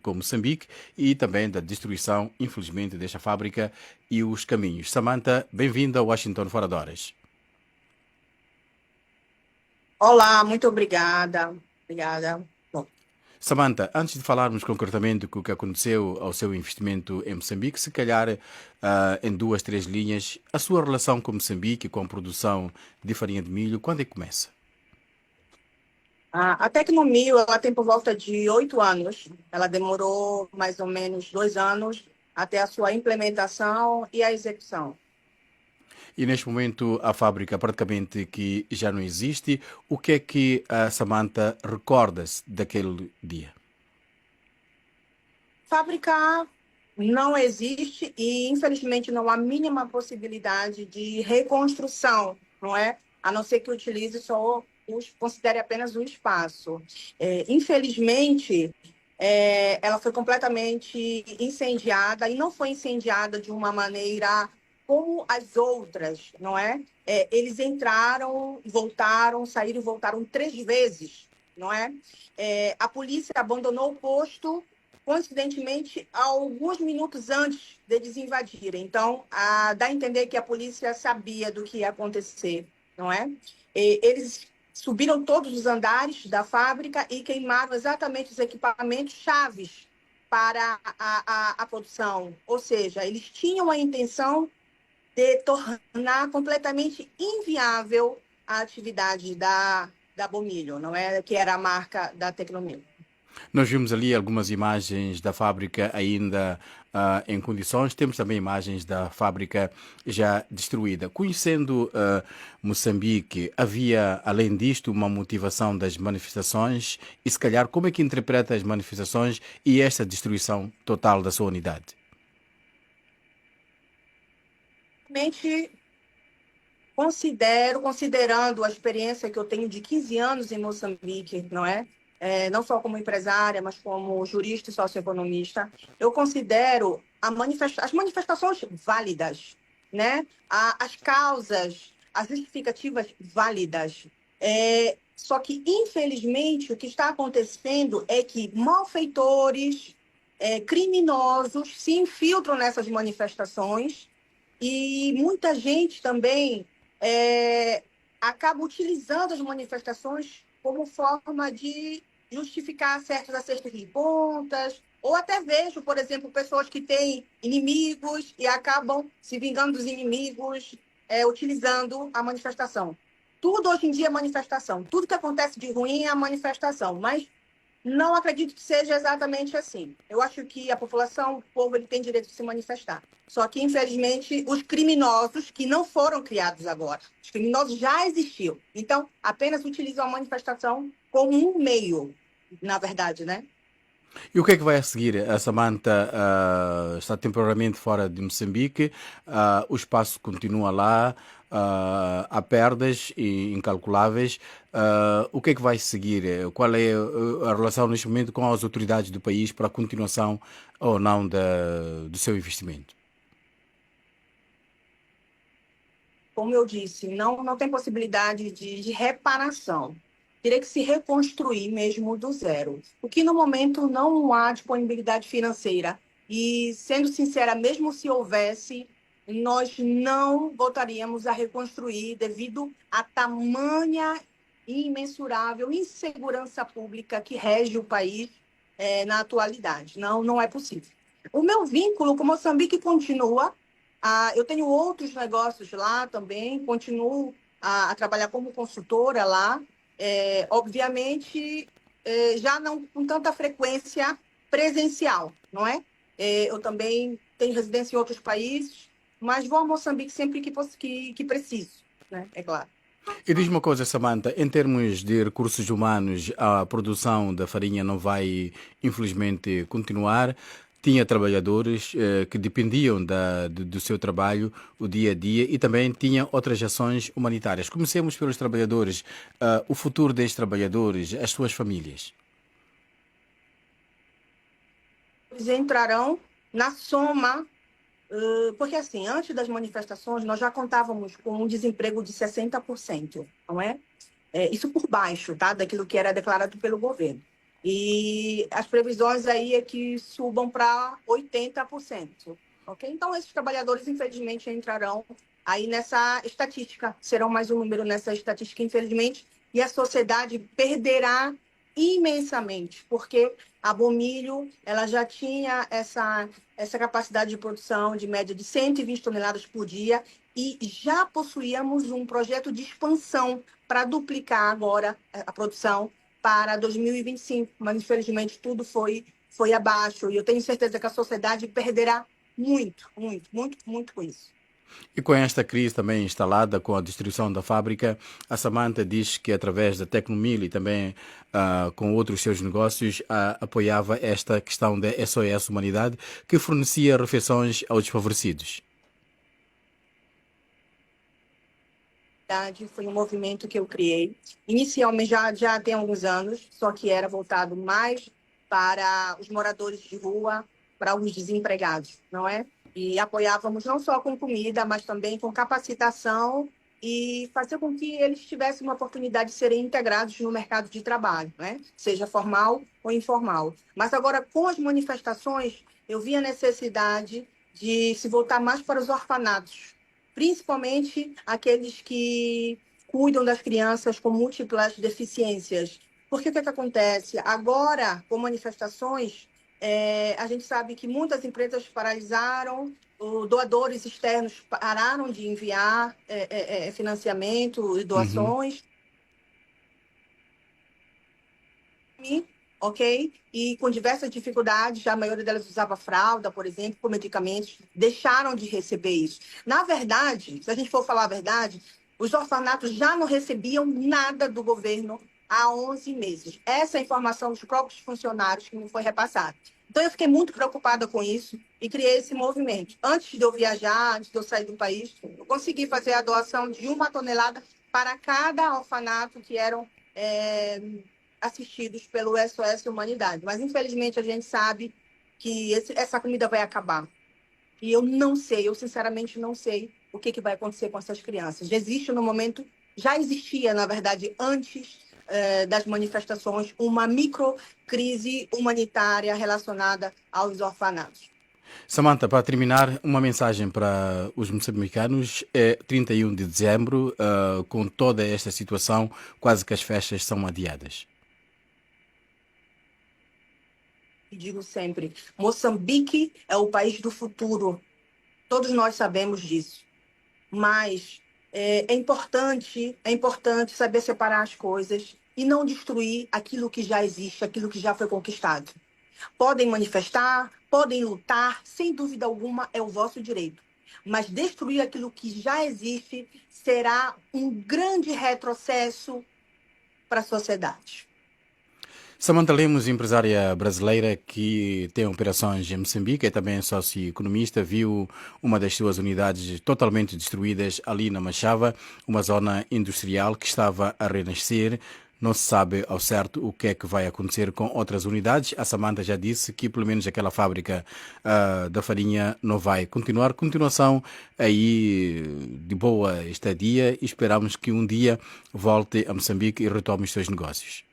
com Moçambique e também da destruição, infelizmente, desta fábrica e os caminhos. Samantha, bem-vinda a Washington Fora de Horas. Olá, muito obrigada. Obrigada. Bom, Samantha, antes de falarmos concretamente do que aconteceu ao seu investimento em Moçambique, se calhar em duas, três linhas, a sua relação com Moçambique, com a produção de farinha de milho, quando é que começa? a Tecnomil, ela tem por volta de 8 anos. Ela demorou mais ou menos 2 anos até a sua implementação e a execução. E neste momento a fábrica praticamente que já não existe. O que é que a Samantha recorda-se daquele dia? Fábrica não existe e, infelizmente, não há a mínima possibilidade de reconstrução, não é? A não ser que utilize só, considere apenas o espaço. Infelizmente, ela foi completamente incendiada e não foi incendiada de uma maneira como as outras, não é? Eles entraram, voltaram, saíram e voltaram 3 vezes, não é? A polícia abandonou o posto coincidentemente, alguns minutos antes deles invadirem. Então, dá a entender que a polícia sabia do que ia acontecer, não é? Eles subiram todos os andares da fábrica e queimaram exatamente os equipamentos chaves para a produção. Ou seja, eles tinham a intenção de tornar completamente inviável a atividade da Bomilho, não é? Que era a marca da Tecnomil. Nós vimos ali algumas imagens da fábrica ainda em condições, temos também imagens da fábrica já destruída. Conhecendo Moçambique, havia, além disto, uma motivação das manifestações e, se calhar, como é que interpreta as manifestações e esta destruição total da sua unidade? Realmente considerando a experiência que eu tenho de 15 anos em Moçambique, não é? Não só como empresária, mas como jurista e socioeconomista, eu considero as manifestações válidas, né? As causas, as justificativas válidas. Só que, infelizmente, o que está acontecendo é que malfeitores, criminosos se infiltram nessas manifestações e muita gente também é, acaba utilizando as manifestações como forma de justificar certos acertos de contas, ou até vejo, por exemplo, pessoas que têm inimigos e acabam se vingando dos inimigos, utilizando a manifestação. Tudo hoje em dia é manifestação. Tudo que acontece de ruim é a manifestação, mas não acredito que seja exatamente assim. Eu acho que a população, o povo, ele tem direito de se manifestar. Só que, infelizmente, os criminosos, que não foram criados agora, os criminosos já existiam. Então, apenas utilizam a manifestação como um meio, na verdade, né? E o que é que vai a seguir? A Samantha está temporariamente fora de Moçambique, o espaço continua lá, há perdas incalculáveis. O que é que vai seguir? Qual é a relação neste momento com as autoridades do país para a continuação ou não do seu investimento? Como eu disse, não tem possibilidade de reparação. Teria que se reconstruir mesmo do zero. O que no momento não há disponibilidade financeira. E, sendo sincera, mesmo se houvesse, nós não voltaríamos a reconstruir devido à tamanha e imensurável insegurança pública que rege o país na atualidade. Não é possível. O meu vínculo com Moçambique continua. Eu tenho outros negócios lá também, continuo a trabalhar como consultora lá, obviamente, já não com tanta frequência presencial, não é? Eu também tenho residência em outros países, mas vou a Moçambique sempre que preciso, né? É claro. E diz uma coisa, Samantha, em termos de recursos humanos, a produção da farinha não vai, infelizmente, continuar. Tinha trabalhadores que dependiam do seu trabalho, o dia a dia, e também tinha outras ações humanitárias. Comecemos pelos trabalhadores. O futuro destes trabalhadores, as suas famílias. Eles entrarão na soma, porque assim, antes das manifestações, nós já contávamos com um desemprego de 60%, não é? Isso por baixo, tá? Daquilo que era declarado pelo governo. E as previsões aí é que subam para 80%. Ok? Então, esses trabalhadores, infelizmente, entrarão aí nessa estatística, serão mais um número nessa estatística, infelizmente, e a sociedade perderá imensamente, porque a Bomilho ela já tinha essa capacidade de produção de média de 120 toneladas por dia e já possuíamos um projeto de expansão para duplicar agora a produção para 2025, mas infelizmente tudo foi abaixo e eu tenho certeza que a sociedade perderá muito, muito, muito, muito com isso. E com esta crise também instalada com a destruição da fábrica, a Samantha diz que através da Tecnomil e também com outros seus negócios apoiava esta questão da SOS Humanidade, que fornecia refeições aos desfavorecidos. Foi um movimento que eu criei. Inicialmente, já tem alguns anos, só que era voltado mais para os moradores de rua, para os desempregados, não é? E apoiávamos não só com comida, mas também com capacitação e fazer com que eles tivessem uma oportunidade de serem integrados no mercado de trabalho, né? Seja formal ou informal. Mas agora, com as manifestações, eu vi a necessidade de se voltar mais para os orfanatos, principalmente aqueles que cuidam das crianças com múltiplas deficiências. Porque o que acontece? Agora, com manifestações, a gente sabe que muitas empresas paralisaram, doadores externos pararam de enviar financiamento e Uhum. doações. Ok? E com diversas dificuldades, a maioria delas usava fralda, por exemplo, com medicamentos, deixaram de receber isso. Na verdade, se a gente for falar a verdade, os orfanatos já não recebiam nada do governo há 11 meses. Essa é a informação dos próprios funcionários que me foi repassada. Então, eu fiquei muito preocupada com isso e criei esse movimento. Antes de eu viajar, antes de eu sair do país, eu consegui fazer a doação de 1 tonelada para cada orfanato que eram assistidos pelo SOS Humanidade. Mas, infelizmente, a gente sabe que essa comida vai acabar. E eu não sei, eu sinceramente não sei o que vai acontecer com essas crianças. Existe no momento, já existia, na verdade, antes das manifestações, uma microcrise humanitária relacionada aos orfanatos. Samantha, para terminar, uma mensagem para os moçambicanos. É 31 de dezembro, com toda esta situação, quase que as festas são adiadas. E digo sempre, Moçambique é o país do futuro. Todos nós sabemos disso. Mas é importante saber separar as coisas e não destruir aquilo que já existe, aquilo que já foi conquistado. Podem manifestar, podem lutar, sem dúvida alguma é o vosso direito. Mas destruir aquilo que já existe será um grande retrocesso para a sociedade. Samantha Lemos, empresária brasileira que tem operações em Moçambique, é também socioeconomista, viu uma das suas unidades totalmente destruídas ali na Machava, uma zona industrial que estava a renascer. Não se sabe ao certo o que é que vai acontecer com outras unidades. A Samantha já disse que pelo menos aquela fábrica da farinha não vai continuar. Continuação aí de boa estadia. Esperamos que um dia volte a Moçambique e retome os seus negócios.